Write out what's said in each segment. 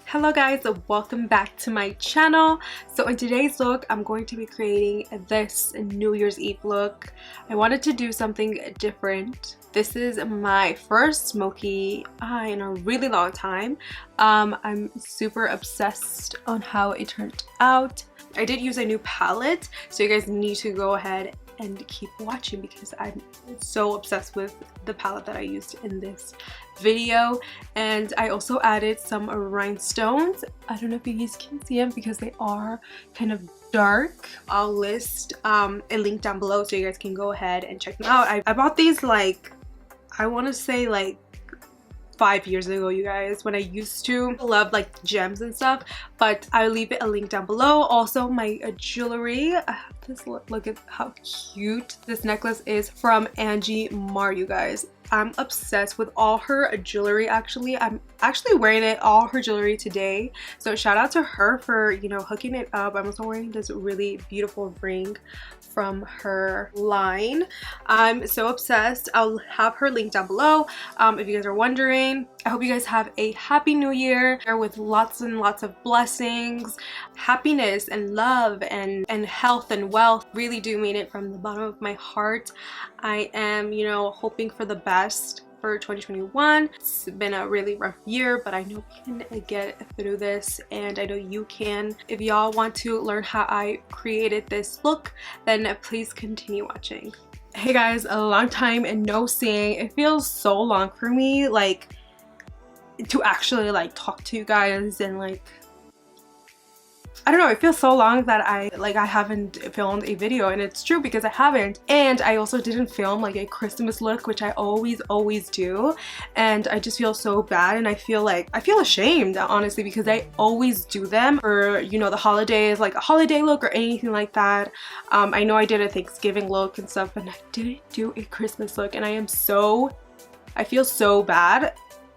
Hello guys, welcome back to my channel. So in today's look, I'm going to be creating this New Year's Eve look. I wanted to do something different. This is my first smoky eye in a really long time. I'm super obsessed on how it turned out. I did use a new palette, so you guys need to go ahead and keep watching because I'm so obsessed with the palette that I used in this video. And I also added some rhinestones. I don't know if you guys can see them because they are kind of dark. I'll list a link down below so you guys can go ahead and check them out. I bought these like, I want to say like 5 years ago, you guys, when I used to love like gems and stuff, but I'll leave it a link down below. Also my jewelry, I have this look at how cute this necklace is from Angie Mar, you guys. I'm obsessed with all her jewelry. Actually, I'm actually wearing all her jewelry today, so shout out to her for, you know, hooking it up. I'm also wearing this really beautiful ring from her line. I'm so obsessed. I'll have her link down below if you guys are wondering. I hope you guys have a happy new year with lots and lots of blessings, happiness and love and health and wealth. Really do mean it from the bottom of my heart. I am, you know, hoping for the best for 2021. It's been a really rough year, but I know we can get through this, and I know you can. If y'all want to learn how I created this look, then please continue watching. Hey guys, a long time and no seeing. It feels so long for me, like, to actually like talk to you guys, and like, I don't know, it feels so long that I haven't filmed a video, and it's true because I haven't. And I also didn't film like a Christmas look, which I always do, and I just feel so bad, and I feel ashamed, honestly, because I always do them for, you know, the holidays, like a holiday look or anything like that. I know I did a Thanksgiving look and stuff, but I didn't do a Christmas look, and I feel so bad,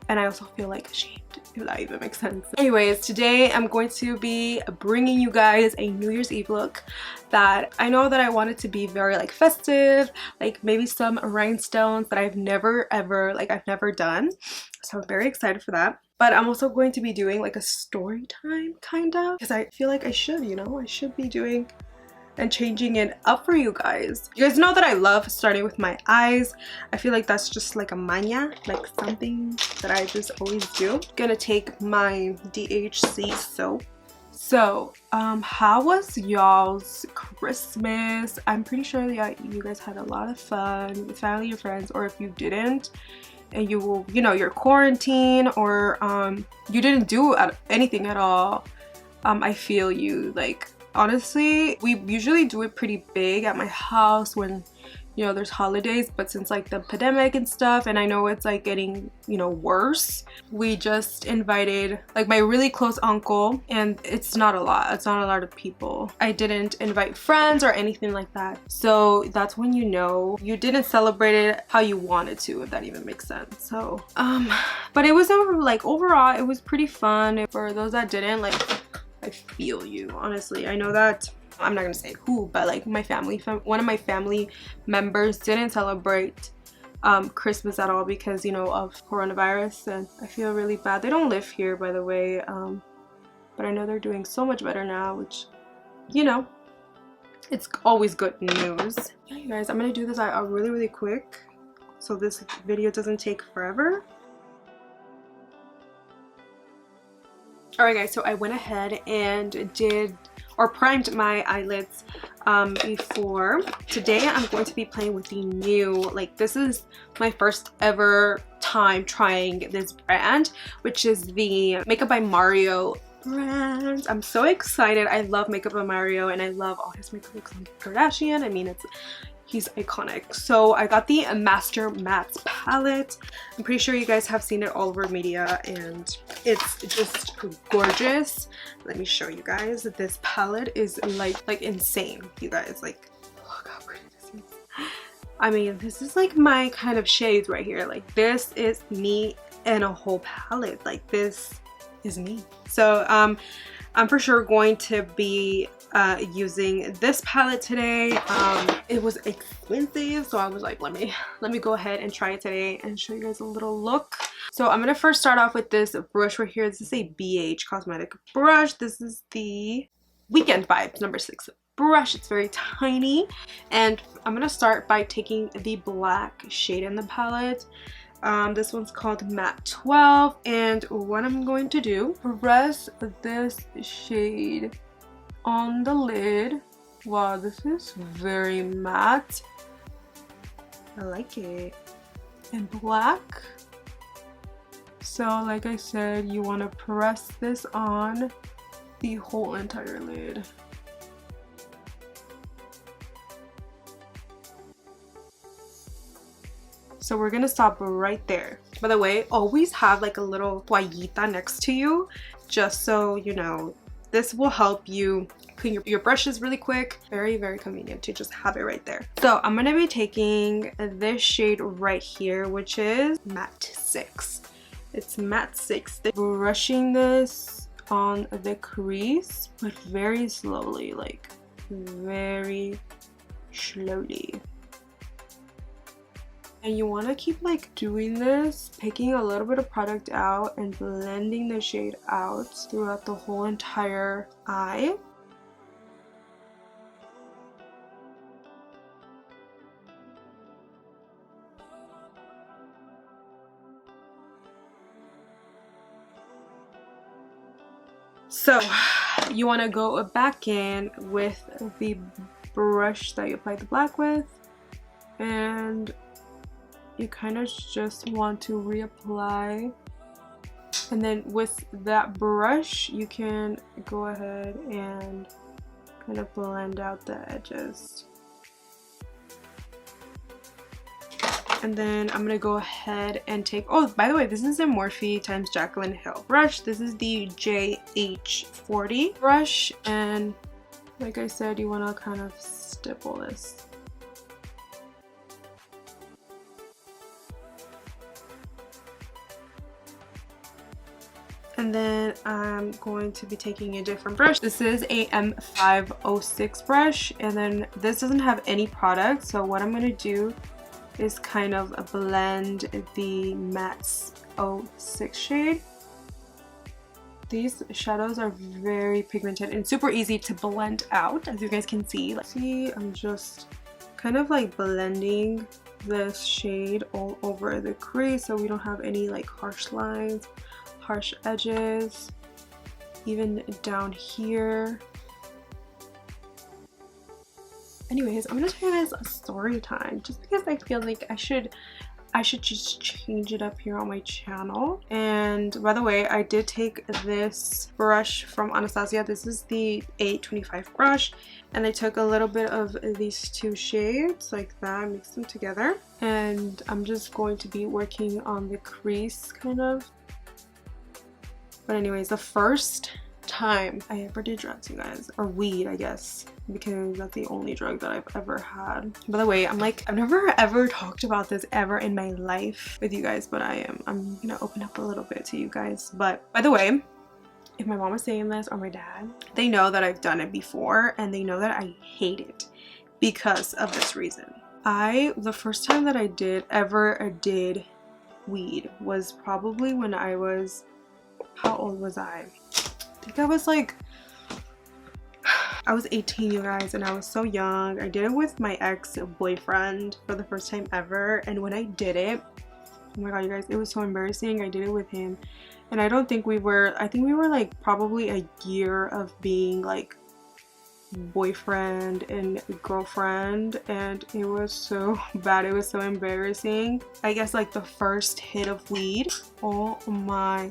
and I also feel like ashamed, if that even makes sense. Anyways, today I'm going to be bringing you guys a New Year's Eve look that I know that I wanted to be very like festive, like maybe some rhinestones that I've never done. So I'm very excited for that. But I'm also going to be doing like a story time kind of, because I feel like I should, you know, I should be doing and changing it up for you guys. You guys know that I love starting with my eyes. I feel like that's just like a maña, like something that I just always do. Gonna take my DHC soap. So how was y'all's Christmas? I'm pretty sure that you guys had a lot of fun with family or friends, or if you didn't and you know, you're quarantined, or you didn't do anything at all, I feel you. Like, honestly, we usually do it pretty big at my house when, you know, there's holidays, but since like the pandemic and stuff, and I know it's like getting, you know, worse, we just invited like my really close uncle, and it's not a lot of people. I didn't invite friends or anything like that, so that's when you know you didn't celebrate it how you wanted to, if that even makes sense. So but it was overall it was pretty fun. For those that didn't, like, I feel you, honestly. I know that I'm not gonna say who, but like my family, one of my family members didn't celebrate Christmas at all because, you know, of coronavirus, and I feel really bad. They don't live here, by the way, but I know they're doing so much better now, which, you know, it's always good news. Yeah, you guys, I'm gonna do this really quick so this video doesn't take forever. Alright guys, so I went ahead and primed my eyelids before. Today I'm going to be playing with the new, like, this is my first ever time trying this brand, which is the Makeup by Mario brand. I'm so excited. I love Makeup by Mario, and I love all his makeup looks on Kardashian. I mean, he's iconic. So I got the Master Mattes palette. I'm pretty sure you guys have seen it all over media, and it's just gorgeous. Let me show you guys. This palette is like insane, you guys. Like, look how pretty this is. I mean, this is like my kind of shades right here. Like this is me and a whole palette. Like this is me. So I'm for sure going to be using this palette today. It was expensive, so I was like, let me go ahead and try it today and show you guys a little look. So I'm gonna first start off with this brush right here. This is a BH cosmetic brush. This is the Weekend Vibes number 6 brush. It's very tiny, and I'm gonna start by taking the black shade in the palette. This one's called Matte 12, and what I'm going to do, press this shade on the lid. Wow, this is very matte. I like it. And black. So like I said, you want to press this on the whole entire lid. So we're gonna stop right there. By the way, always have like a little toallita next to you, just so you know. This will help you clean your brushes really quick. Very, very convenient to just have it right there. So I'm gonna be taking this shade right here, which is Matte 6. It's Matte 6. Brushing this on the crease, but very slowly, like very slowly. And you want to keep like doing this, picking a little bit of product out and blending the shade out throughout the whole entire eye. So you want to go back in with the brush that you applied the black with, and you kind of just want to reapply, and then with that brush you can go ahead and kind of blend out the edges. And then I'm gonna go ahead and take, oh, by the way, this is a Morphe times Jaclyn Hill brush. This is the JH40 brush, and like I said, you want to kind of stipple this. And then I'm going to be taking a different brush. This is a M506 brush, and then this doesn't have any product, so what I'm going to do is kind of blend the Matte 06 shade. These shadows are very pigmented and super easy to blend out, as you guys can see. Let's see, I'm just kind of like blending this shade all over the crease so we don't have any like harsh lines, harsh edges, even down here. Anyways, I'm gonna tell you guys a story time, just because I feel like I should just change it up here on my channel. And by the way, I did take this brush from Anastasia. This is the 825 brush, and I took a little bit of these two shades like that, mixed them together, and I'm just going to be working on the crease kind of. But anyways, the first time I ever did drugs, you guys, or weed, I guess, because that's the only drug that I've ever had. By the way, I've never ever talked about this ever in my life with you guys, but I'm gonna open up a little bit to you guys. But by the way, if my mom is saying this or my dad, they know that I've done it before, and they know that I hate it because of this reason. The first time that I ever did weed was probably when I was, how old was I? I think I was like, I was 18, you guys, and I was so young. I did it with my ex-boyfriend for the first time ever, and when I did it, oh my god, you guys, it was so embarrassing. I did it with him, and I think we were like probably a year of being like boyfriend and girlfriend, and it was so bad. It was so embarrassing. I guess like the first hit of weed, oh my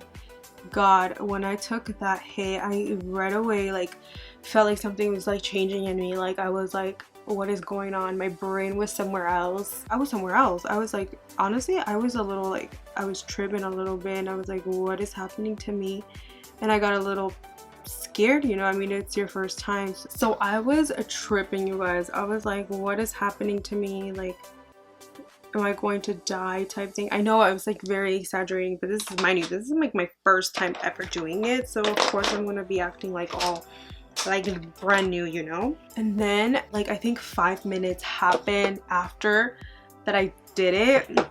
god, when I took that hit, I right away like felt like something was like changing in me. Like I was like, what is going on? My brain was somewhere else. I was somewhere else. I was like, honestly, I was a little like, I was tripping a little bit, and I was like, what is happening to me? And I got a little scared, you know. I mean, it's your first time, so I was tripping, you guys. I was like, what is happening to me? Like, am I going to die type thing. I know I was like very exaggerating, but this is, mind you, this is like my first time ever doing it, so of course I'm gonna be acting like all like brand new, you know. And then like I think 5 minutes happened after that I did it, and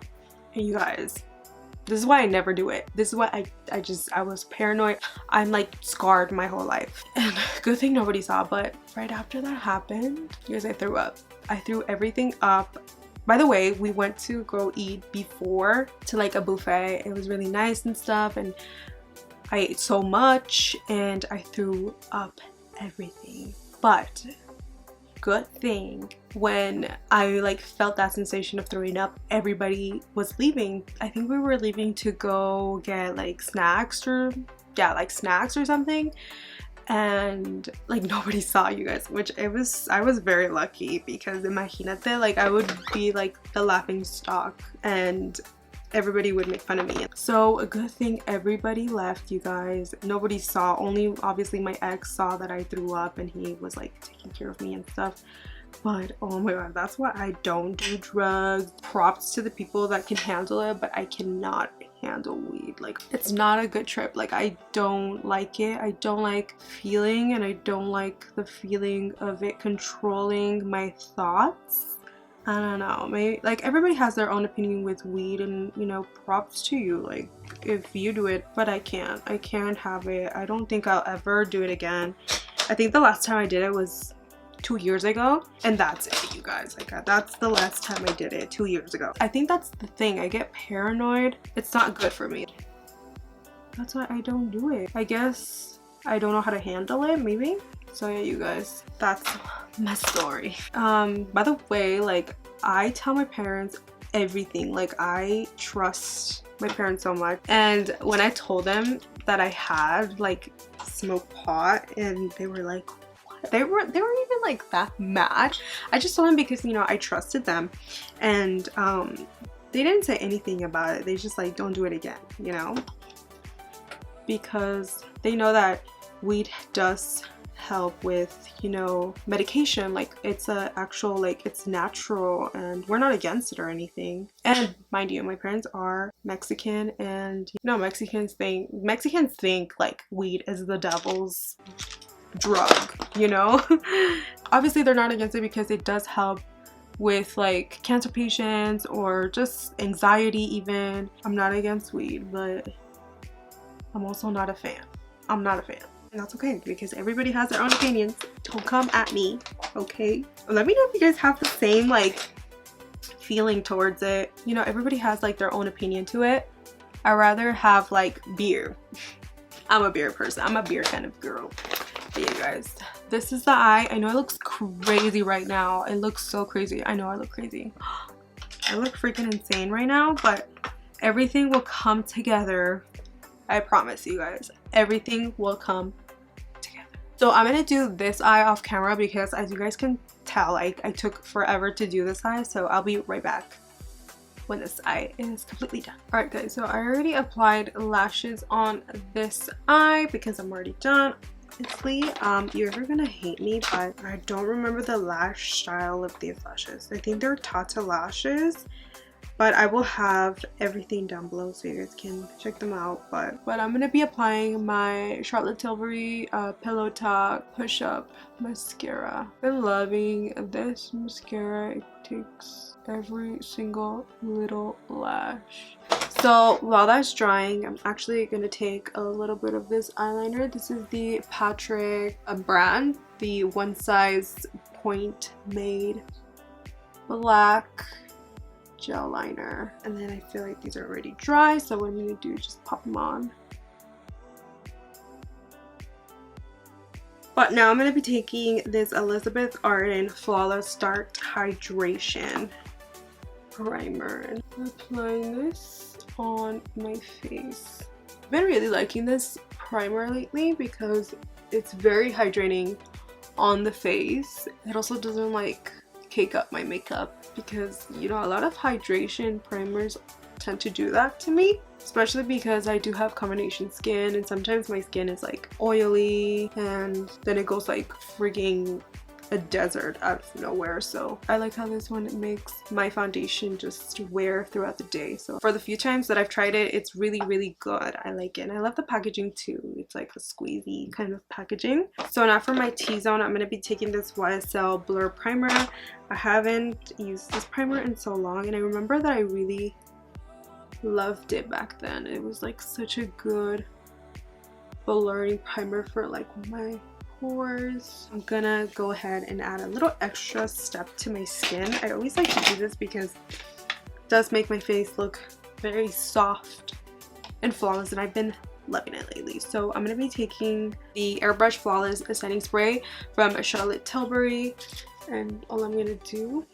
you guys, this is why I never do it. This is why I was paranoid. I'm like scarred my whole life. And good thing nobody saw, but right after that happened, you guys, I threw up. I threw everything up. By the way, we went to go eat before to like a buffet. It was really nice and stuff, and I ate so much and I threw up everything. But good thing when I like felt that sensation of throwing up, everybody was leaving. I think we were leaving to go get like snacks or snacks or something, and like nobody saw, you guys, which I was very lucky, because imagínate, like I would be like the laughing stock and everybody would make fun of me. So a good thing everybody left, you guys. Nobody saw, only obviously my ex saw that I threw up, and he was like taking care of me and stuff. But oh my god, that's why I don't do drugs. Props to the people that can handle it, but I cannot handle weed. Like, it's not a good trip. Like, I don't like it. I don't like feeling, and I don't like the feeling of it controlling my thoughts. I don't know, maybe like everybody has their own opinion with weed, and you know, props to you, like if you do it, but I can't have it. I don't think I'll ever do it again. I think the last time I did it was 2 years ago, and that's it, you guys. Like, that's the last time I did it, 2 years ago. I think that's the thing, I get paranoid. It's not good for me. That's why I don't do it. I guess I don't know how to handle it, maybe. So yeah, you guys, that's my story. By the way, like I tell my parents everything. Like, I trust my parents so much, and when I told them that I had like smoked pot, and they were like, what? They weren't even like that mad. I just told them because, you know, I trusted them, and they didn't say anything about it. They just like, don't do it again, you know, because they know that weed does help with, you know, medication. Like, it's a actual, like, it's natural, and we're not against it or anything. And mind you, my parents are Mexican, and you know, Mexicans think like weed is the devil's drug, you know. Obviously they're not against it because it does help with like cancer patients or just anxiety even. I'm not against weed, but I'm also not a fan. I'm not a fan. And that's okay, because everybody has their own opinions. Don't come at me, okay? Let me know if you guys have the same like feeling towards it. You know, everybody has like their own opinion to it. I'd rather have like beer. I'm a beer person. I'm a beer kind of girl. But yeah, guys, this is the eye. I know it looks crazy right now. It looks so crazy. I know I look crazy. I look freaking insane right now, but everything will come together. I promise you guys, everything will come together. So I'm gonna do this eye off camera because, as you guys can tell, I took forever to do this eye, so I'll be right back when this eye is completely done. Alright guys, so I already applied lashes on this eye because I'm already done. Honestly, you're ever gonna hate me, but I don't remember the lash style of these lashes. I think they're Tata lashes, but I will have everything down below so you guys can check them out. But I'm gonna be applying my Charlotte Tilbury Pillow Talk Push Up Mascara. I've been loving this mascara. It takes every single little lash. So while that's drying, I'm actually gonna take a little bit of this eyeliner. This is the Patrick brand, the One Size Point Made Black gel liner. And then I feel like these are already dry, so what I'm gonna do is just pop them on. But now I'm gonna be taking this Elizabeth Arden Flawless Start Hydration primer and applying this on my face. I've been really liking this primer lately because it's very hydrating on the face. It also doesn't like cake up my makeup, because you know, a lot of hydration primers tend to do that to me, especially because I do have combination skin, and sometimes my skin is like oily and then it goes like frigging a desert out of nowhere. So I like how this one makes my foundation just wear throughout the day. So for the few times that I've tried it, it's really, really good. I like it, and I love the packaging too. It's like a squeezy kind of packaging. So now for my T-zone, I'm going to be taking this YSL Blur Primer. I haven't used this primer in so long, and I remember that I really loved it back then. It was like such a good blurring primer for like my pores. I'm gonna go ahead and add a little extra step to my skin. I always like to do this because it does make my face look very soft and flawless, and I've been loving it lately. So I'm gonna be taking the Airbrush Flawless Setting Spray from Charlotte Tilbury, and all I'm gonna do,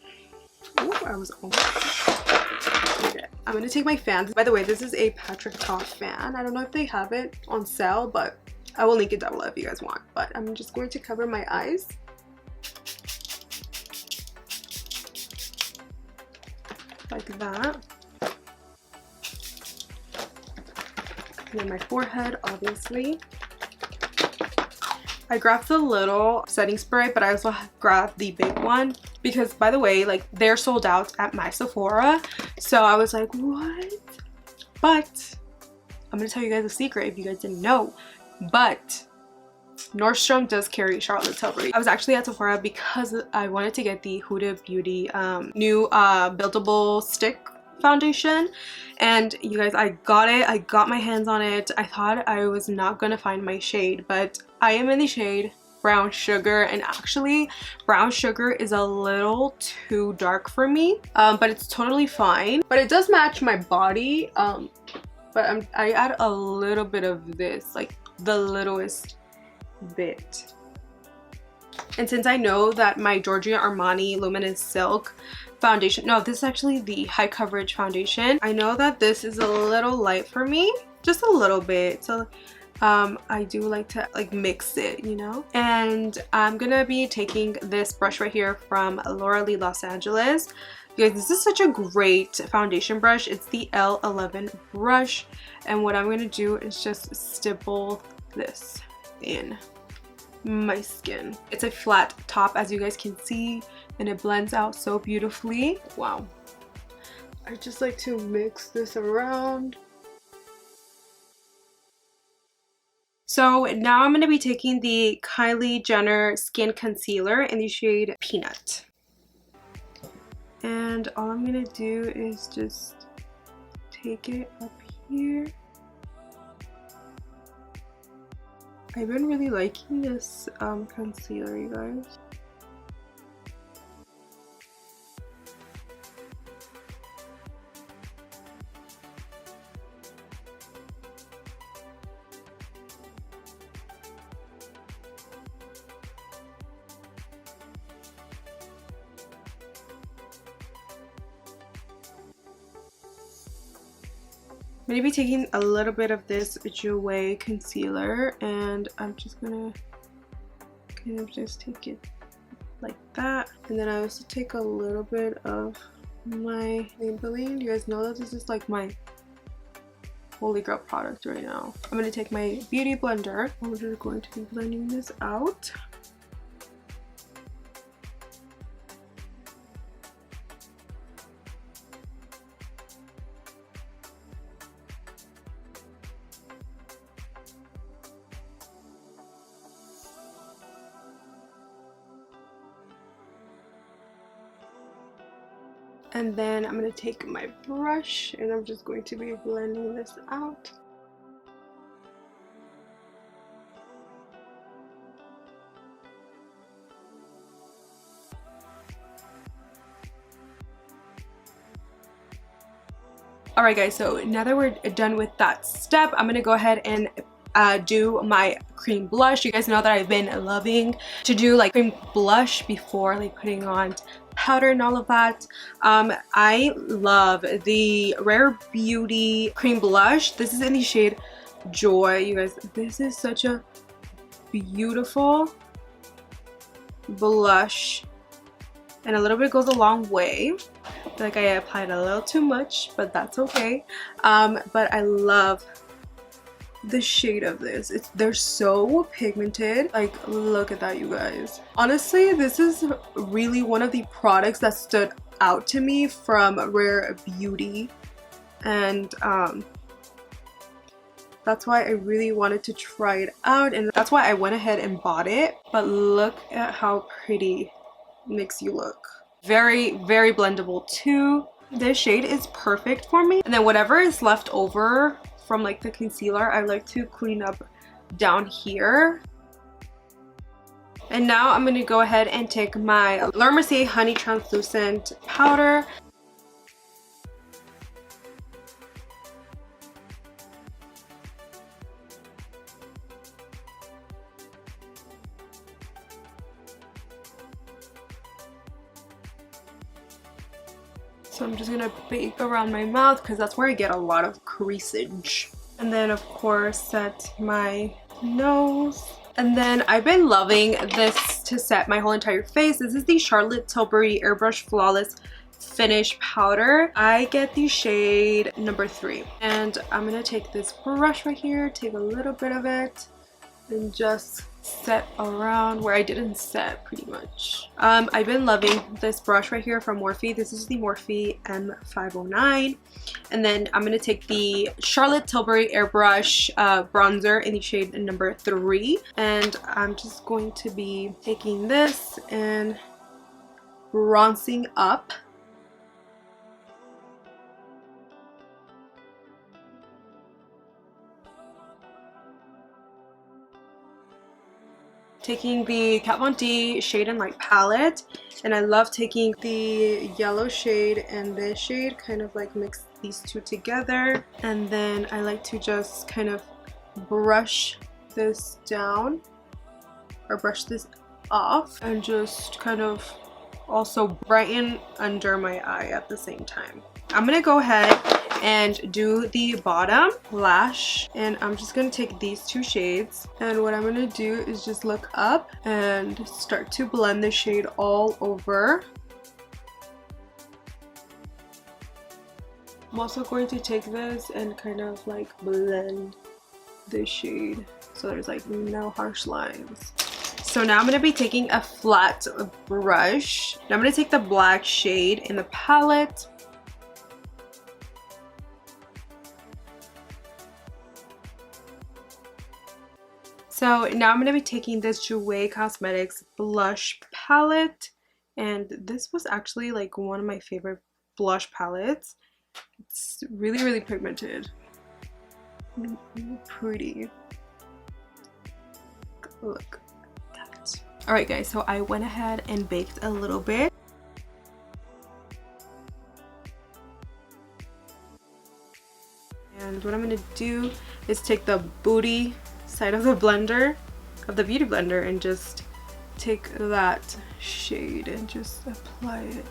oh, I was almost, okay. I'm gonna take my fans. By the way, this is a Patrick Ta fan. I don't know if they have it on sale, but I will link it down below if you guys want. But I'm just going to cover my eyes. Like that. And then my forehead, obviously. I grabbed the little setting spray, but I also grabbed the big one because, by the way, like, they're sold out at my Sephora. So I was like, what? But I'm gonna tell you guys a secret if you guys didn't know. But Nordstrom does carry Charlotte Tilbury. I was actually at Sephora because I wanted to get the Huda Beauty new buildable stick foundation, and you guys, I got it. I got my hands on it. I thought I was not gonna find my shade, but I am in the shade Brown Sugar, and actually Brown Sugar is a little too dark for me, but it's totally fine. But it does match my body, but I add a little bit of this, like the littlest bit. And since I know that my Giorgio Armani Luminous Silk foundation, no, this is actually the high coverage foundation, I know that this is a little light for me, just a little bit. So I do like to like mix it, you know. And I'm gonna be taking this brush right here from Laura Lee Los Angeles. You guys, this is such a great foundation brush. It's the L11 brush, and what I'm gonna do is just stipple this in my skin. It's a flat top, as you guys can see, and it blends out so beautifully. Wow. I just like to mix this around. So now I'm going to be taking the Kylie Jenner Skin Concealer in the shade Peanut. And all I'm going to do is just take it up here. I've been really liking this concealer, you guys. I'm going to be taking a little bit of this Jouer concealer, and I'm just going to kind of just take it like that. And then I also take a little bit of my Maybelline. You guys know that this is like my holy grail product right now. I'm going to take my beauty blender. I'm just going to be blending this out. And then I'm going to take my brush and I'm just going to be blending this out. Alright guys, so now that we're done with that step, I'm going to go ahead and do my cream blush. You guys know that I've been loving to do like cream blush before like putting on powder and all of that. I love the Rare Beauty cream blush. This is in the shade Joy. You guys, this is such a beautiful blush, and a little bit goes a long way. I feel like I applied a little too much, but that's okay. But I love the shade of this. They're so pigmented. Like, look at that, you guys. Honestly, this is really one of the products that stood out to me from Rare Beauty, and that's why I really wanted to try it out, and that's why I went ahead and bought it. But look at how pretty it makes you look. Very, very blendable too. This shade is perfect for me. And then whatever is left over from like the concealer, I like to clean up down here. And now I'm going to go ahead and take my Mercier Honey Translucent Powder. So I'm just gonna bake around my mouth because that's where I get a lot of creasage. And then of course set my nose. And then I've been loving this to set my whole entire face. This is the Charlotte Tilbury Airbrush Flawless Finish Powder. I get the shade number 3. And I'm gonna take this brush right here, take a little bit of it, and just set around where I didn't set pretty much. I've been loving this brush right here from Morphe. This is the Morphe M509. And then I'm going to take the Charlotte Tilbury Airbrush bronzer in the shade number 3. And I'm just going to be taking this and bronzing up. Taking the Katvond Shade and Light palette, and I love taking the yellow shade and this shade, kind of like mix these two together, and then I like to just kind of brush this down or brush this off and just kind of also brighten under my eye at the same time. I'm gonna go ahead and do the bottom lash, and I'm just gonna take these two shades, and what I'm gonna do is just look up and start to blend the shade all over. I'm also going to take this and kind of like blend the shade so there's like no harsh lines. So now I'm going to be taking a flat brush, and I'm going to take the black shade in the palette. So now I'm going to be taking this Jouer Cosmetics blush palette, and this was actually like one of my favorite blush palettes. It's really, really pigmented. Really pretty. Look at that. Alright guys, so I went ahead and baked a little bit. And what I'm going to do is take the booty side of the blender, of the beauty blender, and just take that shade and just apply it.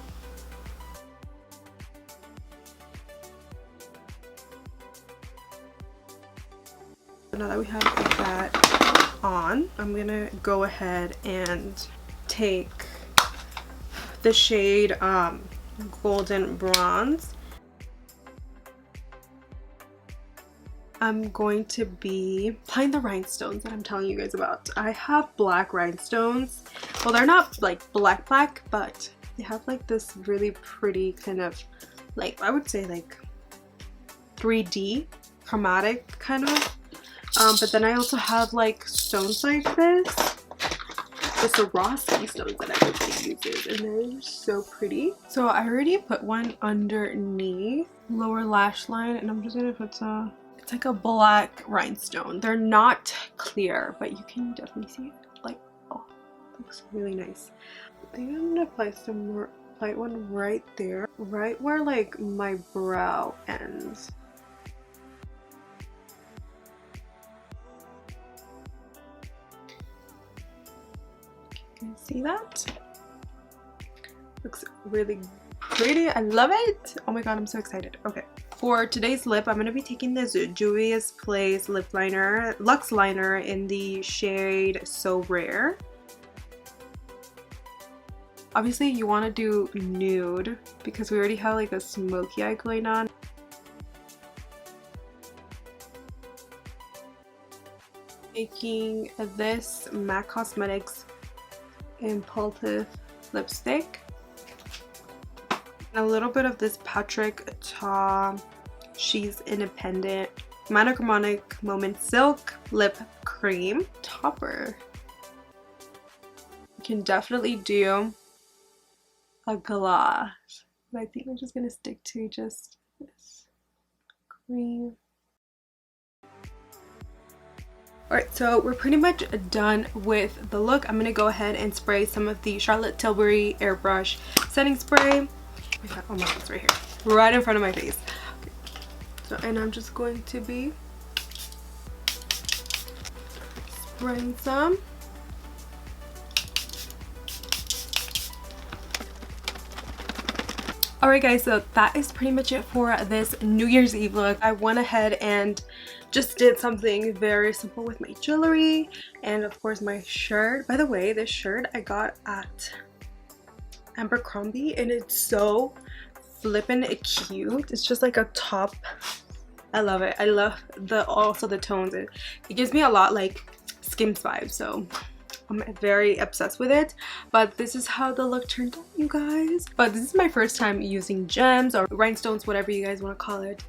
So now that we have that on, I'm gonna go ahead and take the shade Golden Bronze. I'm going to be applying the rhinestones that I'm telling you guys about. I have black rhinestones. Well, they're not like black, but they have like this really pretty kind of, like, I would say like 3D chromatic kind of. But then I also have like stones like this. The Swarovski stones that everybody uses, and they're so pretty. So I already put one underneath lower lash line, and I'm just gonna put some. It's like a black rhinestone. They're not clear, but you can definitely see it. Like, oh, looks really nice. I think I'm gonna apply some more light one right there, right where like my brow ends. Can you see that? Looks really pretty. I love it. Oh my god, I'm so excited. Okay. For today's lip, I'm going to be taking this Juvias Place lip liner, luxe liner in the shade So Rare. Obviously, you want to do nude because we already have like a smoky eye going on. Taking this MAC Cosmetics Impulsive lipstick. A little bit of this Patrick Ta She's Independent Monochromatic Moment Silk Lip Cream topper. You can definitely do a gloss, but I think I'm just gonna stick to just this cream. Alright, so we're pretty much done with the look. I'm gonna go ahead and spray some of the Charlotte Tilbury Airbrush setting spray. Oh my god, it's right here, right in front of my face. So, and I'm just going to be spraying some. Alright guys, so that is pretty much it for this New Year's Eve look. I went ahead and just did something very simple with my jewelry and of course my shirt. By the way, this shirt I got at Abercrombie and it's so flippin' cute. It's just like a top. I love it. I love also the tones. It gives me a lot like Skims vibes, so I'm very obsessed with it. But this is how the look turned out, you guys. But this is my first time using gems or rhinestones, whatever you guys want to call it.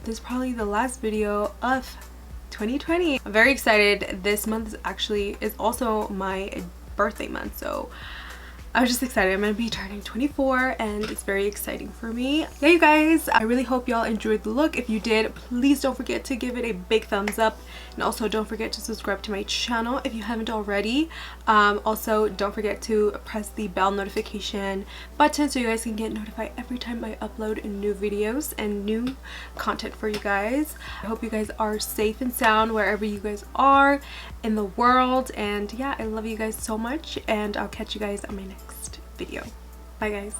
This is probably the last video of 2020. I'm very excited. This month is also my birthday month, so I was just excited. I'm gonna be turning 24 and it's very exciting for me. Yeah, you guys, I really hope y'all enjoyed the look. If you did, please don't forget to give it a big thumbs up, and also don't forget to subscribe to my channel if you haven't already. Also, don't forget to press the bell notification button so you guys can get notified every time I upload new videos and new content for you guys. I hope you guys are safe and sound wherever you guys are in the world, and yeah, I love you guys so much, and I'll catch you guys on my next video. Bye guys.